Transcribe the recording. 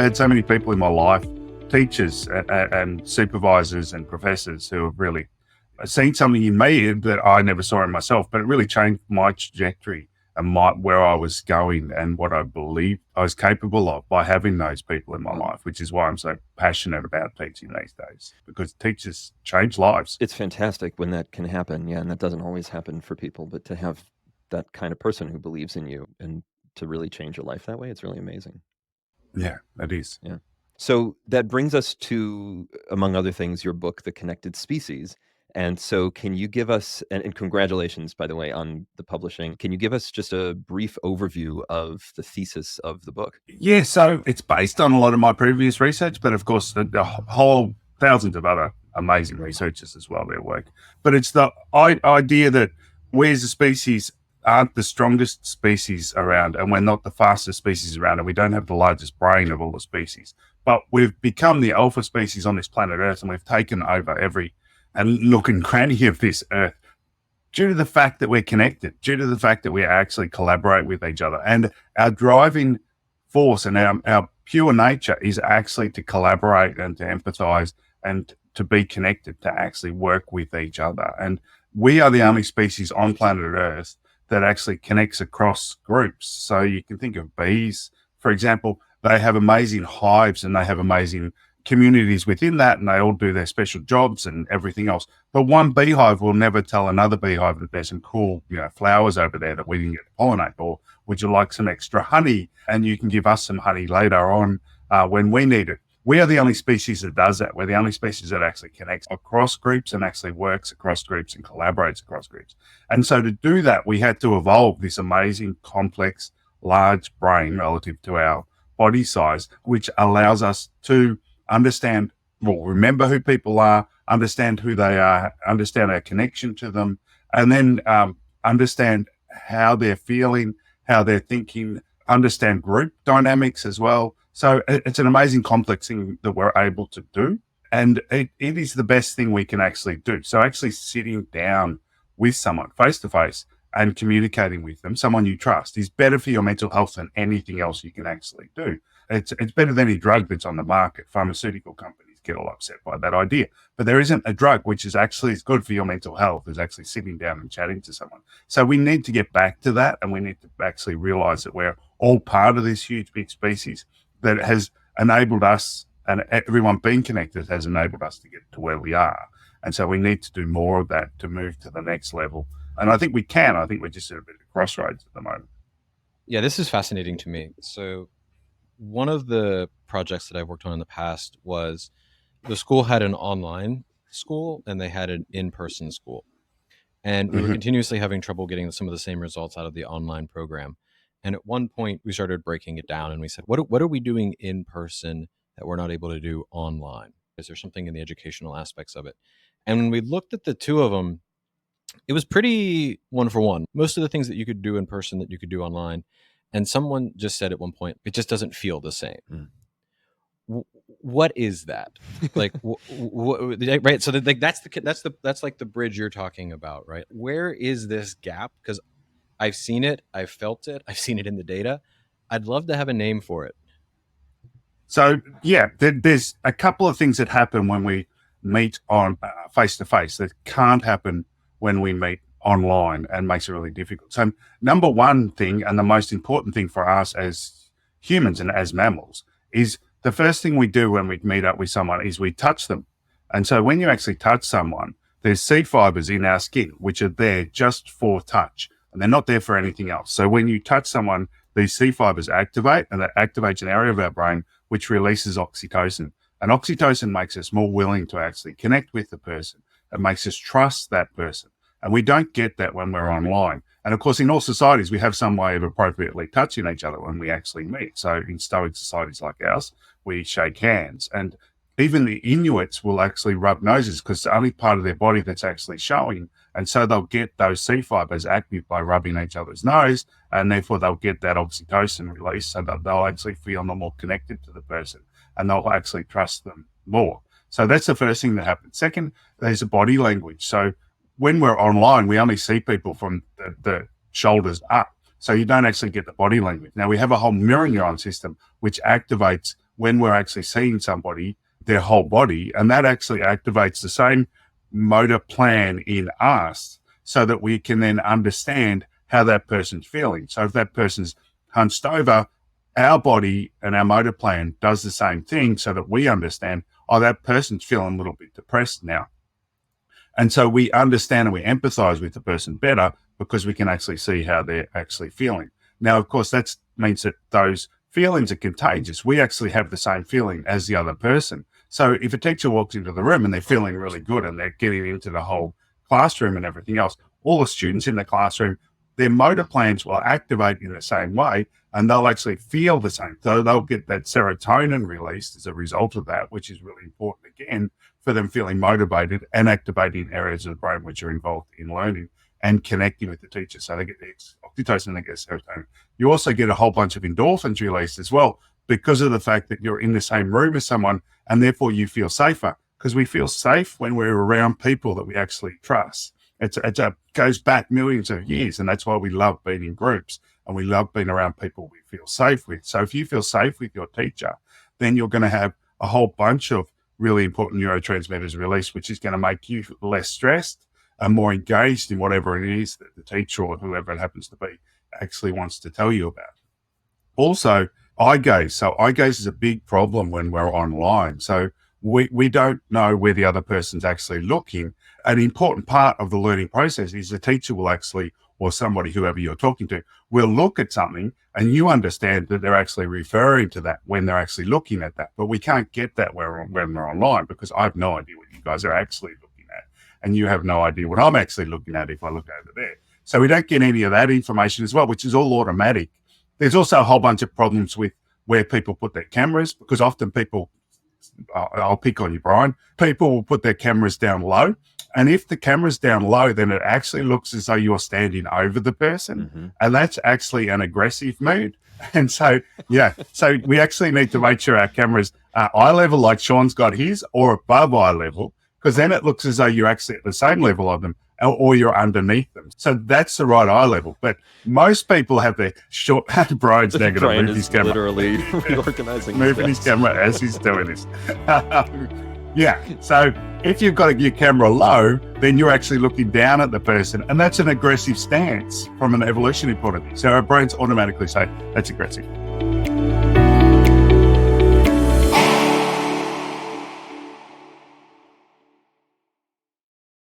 had so many people in my life, teachers and supervisors and professors who have really seen something in me that I never saw in myself, but it really changed my trajectory and where I was going and what I believed I was capable of by having those people in my life, which is why I'm so passionate about teaching these days, because teachers change lives. It's fantastic when that can happen. Yeah. And that doesn't always happen for people, but to have that kind of person who believes in you and to really change your life that way, it's really amazing. Yeah, it is. Yeah. So that brings us to, among other things, your book, The Connected Species. And so can you give us, and congratulations, by the way, on the publishing, can you give us just a brief overview of the thesis of the book? Yeah, so it's based on a lot of my previous research, but of course the whole thousands of other amazing researchers as well, their work. But it's the idea that we as a species aren't the strongest species around, and we're not the fastest species around, and we don't have the largest brain of all the species. But we've become the alpha species on this planet Earth, and we've taken over every and nook and cranny of this Earth due to the fact that we're connected, due to the fact that we actually collaborate with each other. And our driving force and our pure nature is actually to collaborate and to empathize and to be connected, to actually work with each other. And we are the only species on planet Earth that actually connects across groups. So you can think of bees, for example. They have amazing hives and they have amazing communities within that, and they all do their special jobs and everything else. But one beehive will never tell another beehive that there's some cool, flowers over there that we didn't get to pollinate, or would you like some extra honey? And you can give us some honey later on when we need it. We are the only species that does that. We're the only species that actually connects across groups and actually works across groups and collaborates across groups. And so to do that, we had to evolve this amazing, complex, large brain relative to our body size, which allows us to understand, remember who people are, understand who they are, understand our connection to them, and then understand how they're feeling, how they're thinking, understand group dynamics as well. So it's an amazing complex thing that we're able to do. And it is the best thing we can actually do. So actually sitting down with someone face to face and communicating with them, someone you trust, is better for your mental health than anything else you can actually do. It's better than any drug that's on the market. Pharmaceutical companies get all upset by that idea. But there isn't a drug which is actually as good for your mental health as actually sitting down and chatting to someone. So we need to get back to that, and we need to actually realize that we're all part of this huge, big species that has enabled us, and everyone being connected has enabled us to get to where we are. And so we need to do more of that to move to the next level. And I think we can. I think we're just at a bit of a crossroads at the moment. Yeah, this is fascinating to me. So one of the projects that I've worked on in the past was the school had an online school and they had an in-person school. And we were continuously having trouble getting some of the same results out of the online program. And at one point we started breaking it down and we said, what are we doing in person that we're not able to do online? Is there something in the educational aspects of it? And when we looked at the two of them, it was pretty one for one. Most of the things that you could do in person that you could do online. And someone just said at one point, it just doesn't feel the same. What is that? Like, right? So that's like the bridge you're talking about, right? Where is this gap? Because I've seen it, I've felt it, I've seen it in the data. I'd love to have a name for it. So yeah, there's a couple of things that happen when we meet on face to face that can't happen when we meet online, and makes it really difficult. So number one thing, and the most important thing for us as humans and as mammals, is the first thing we do when we meet up with someone is we touch them. And so when you actually touch someone, there's seed fibers in our skin which are there just for touch, and they're not there for anything else. So when you touch someone, these seed fibers activate, and that activates an area of our brain which releases oxytocin. And oxytocin makes us more willing to actually connect with the person. It makes us trust that person. And we don't get that when we're online. And of course, in all societies, we have some way of appropriately touching each other when we actually meet. So in stoic societies like ours, we shake hands. And even the Inuits will actually rub noses because it's the only part of their body that's actually showing. And so they'll get those C fibers active by rubbing each other's nose, and therefore they'll get that oxytocin release so that they'll actually feel more connected to the person and they'll actually trust them more. So that's the first thing that happens. Second, there's a body language. So when we're online, we only see people from the shoulders up. So you don't actually get the body language. Now we have a whole mirror neuron system which activates when we're actually seeing somebody, their whole body, and that actually activates the same motor plan in us so that we can then understand how that person's feeling. So if that person's hunched over, our body and our motor plan does the same thing so that we understand, oh, that person's feeling a little bit depressed now. And so we understand and we empathize with the person better because we can actually see how they're actually feeling. Now, of course, that means that those feelings are contagious. We actually have the same feeling as the other person. So if a teacher walks into the room and they're feeling really good and they're getting into the whole classroom and everything else, all the students in the classroom, their motor plans will activate in the same way and they'll actually feel the same. So they'll get that serotonin released as a result of that, which is really important again for them feeling motivated and activating areas of the brain which are involved in learning and connecting with the teacher. So they get the oxytocin and they get serotonin. You also get a whole bunch of endorphins released as well because of the fact that you're in the same room as someone and therefore you feel safer, because we feel safe when we're around people that we actually trust. It goes back millions of years, and that's why we love being in groups and we love being around people we feel safe with. So if you feel safe with your teacher, then you're going to have a whole bunch of really important neurotransmitters released, which is going to make you less stressed and more engaged in whatever it is that the teacher or whoever it happens to be actually wants to tell you about. Also, eye gaze. So eye gaze is a big problem when we're online. So we don't know where the other person's actually looking. An important part of the learning process is the teacher will actually, or somebody, whoever you're talking to, will look at something and you understand that they're actually referring to that when they're actually looking at that. But we can't get that when we're online because I have no idea what you guys are actually looking at. And you have no idea what I'm actually looking at if I look over there. So we don't get any of that information as well, which is all automatic. There's also a whole bunch of problems with where people put their cameras, because often people, I'll pick on you, Brian, people will put their cameras down low. And if the camera's down low, then it actually looks as though you're standing over the person. Mm-hmm. And that's actually an aggressive mood. And so, yeah, so we actually need to make sure our cameras are eye level like Sean's got his, or above eye level, because then it looks as though you're actually at the same level of them, or you're underneath them. So that's the right eye level. But most people have their short, Brian's now going to move his camera. Literally reorganizing. Moving his camera as he's doing this. Yeah, so if you've got your camera low, then you're actually looking down at the person, and that's an aggressive stance from an evolutionary point of view. So our brains automatically say that's aggressive.